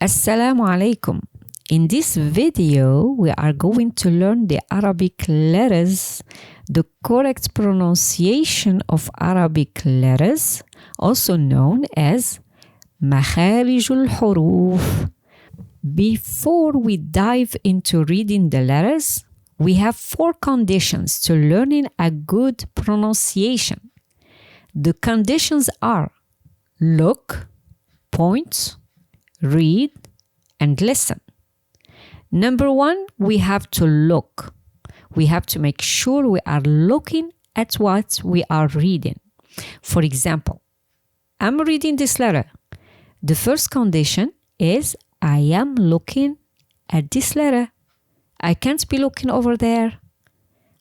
Assalamu alaikum. In this video, we are going to learn the Arabic letters, the correct pronunciation of Arabic letters, also known as مخارج الحروف. Before we dive into reading the letters, we have 4 conditions to learning a good pronunciation. The conditions are look, point, read, and listen. Number 1, we have to look. We have to make sure we are looking at what we are reading. For example, I'm reading this letter. The first condition is I am looking at this letter. I can't be looking over there.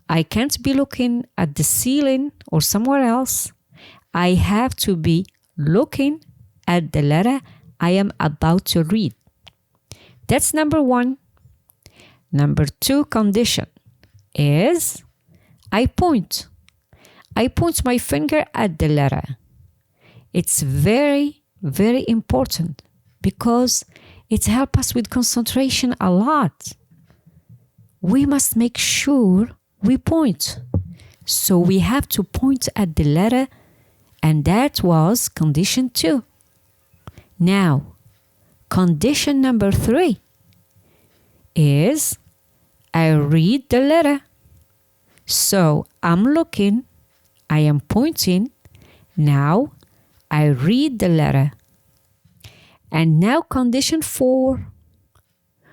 I can't be looking at the ceiling or somewhere else. I have to be looking at the letter I am about to read. That's number 1. Number 2 condition is I point. I point my finger at the letter. It's very, very important because it helps us with concentration a lot. We must make sure we point. So we have to point at the letter, and that was condition 2. Now, condition number 3 is I read the letter. So I'm looking, I am pointing. Now I read the letter. And now condition 4,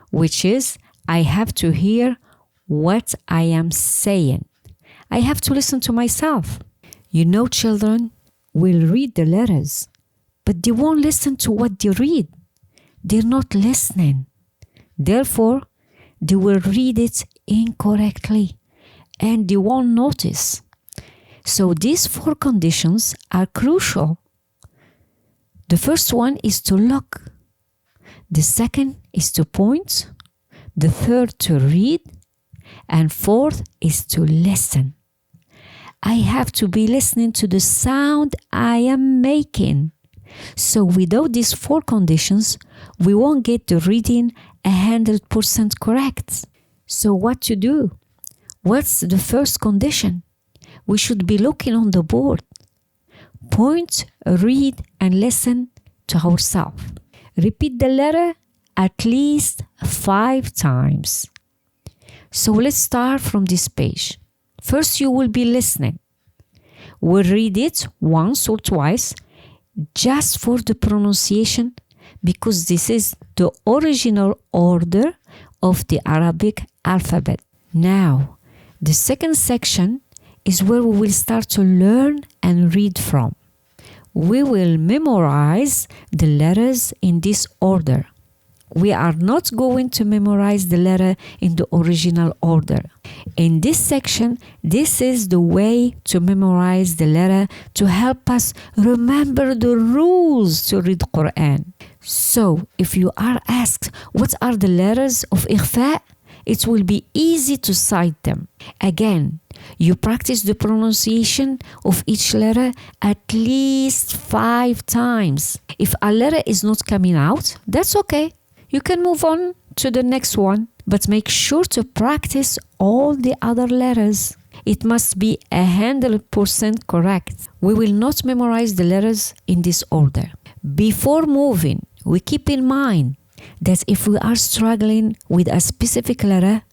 which is I have to hear what I am saying. I have to listen to myself. You know, children will read the letters, but they won't listen to what they read. They're not listening. Therefore, they will read it incorrectly and they won't notice. So these 4 conditions are crucial. The first one is to look. The second is to point. The third to read. And fourth is to listen. I have to be listening to the sound I am making. So without these 4 conditions, we won't get the reading 100% correct. So what to do? What's the first condition? We should be looking on the board. Point, read, and listen to ourselves. Repeat the letter at least 5 times. So let's start from this page. First, you will be listening. We'll read it once or twice just for the pronunciation, because this is the original order of the Arabic alphabet. Now, the second section is where we will start to learn and read from. We will memorize the letters in this order. We are not going to memorize the letter in the original order. In this section, this is the way to memorize the letter to help us remember the rules to read Quran. So, if you are asked what are the letters of Ikhfa, it will be easy to cite them. Again, you practice the pronunciation of each letter at least 5 times. If a letter is not coming out, that's okay. You can move on to the next one, but make sure to practice all the other letters. It must be 100% correct. We will not memorize the letters in this order. Before moving, we keep in mind that if we are struggling with a specific letter,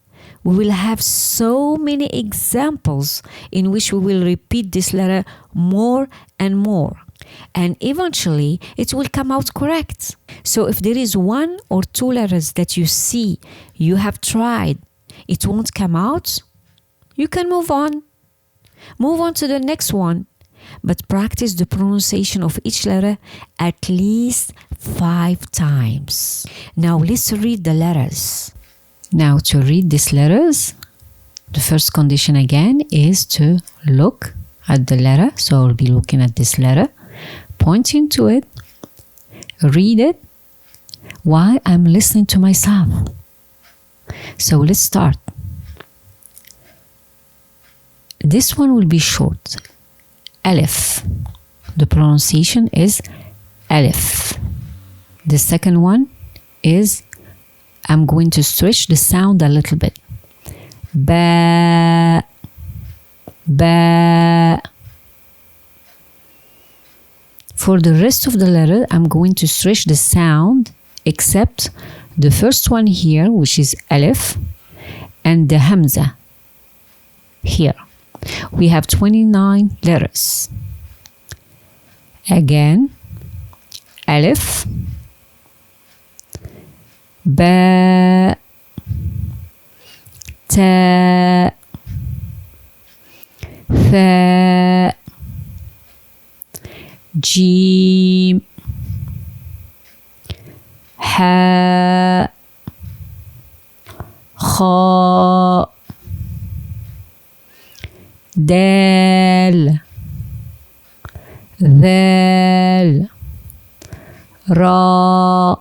we will have so many examples in which we will repeat this letter more and more. And eventually, it will come out correct. So if there is 1 or 2 letters that you see, you have tried, it won't come out, you can move on. Move on to the next one. But practice the pronunciation of each letter at least 5 times. Now let's read the letters. Now to read these letters, the first condition again is to look at the letter. So I'll be looking at this letter, pointing to it, read it while I'm listening to myself. So let's start. This one will be short. Alif. The pronunciation is Alif. The second one is I'm going to stretch the sound a little bit. Ba, ba. For the rest of the letter, I'm going to stretch the sound except the first one here, which is Alif, and the Hamza here. We have 29 letters. Again, Alif, Ba, Ta, Tha, Jim, Ha, Kha, Dal, Dhal, Ra,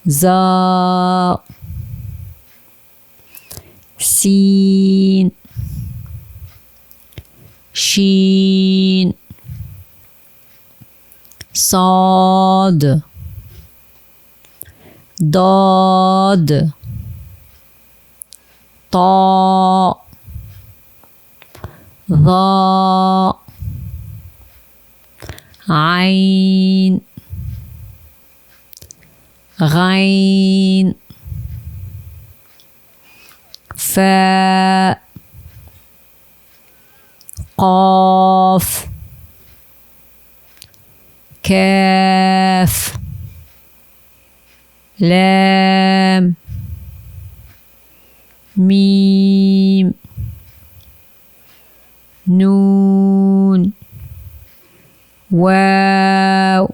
Za, Sin, Shin, Sad, Dad, Ta, Dha, Ain, Ghain, Fa, Qaf, Kaf, Lam, Mim, Noon, Waw,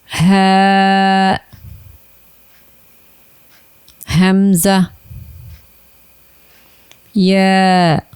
Ha, Hamza, Ya.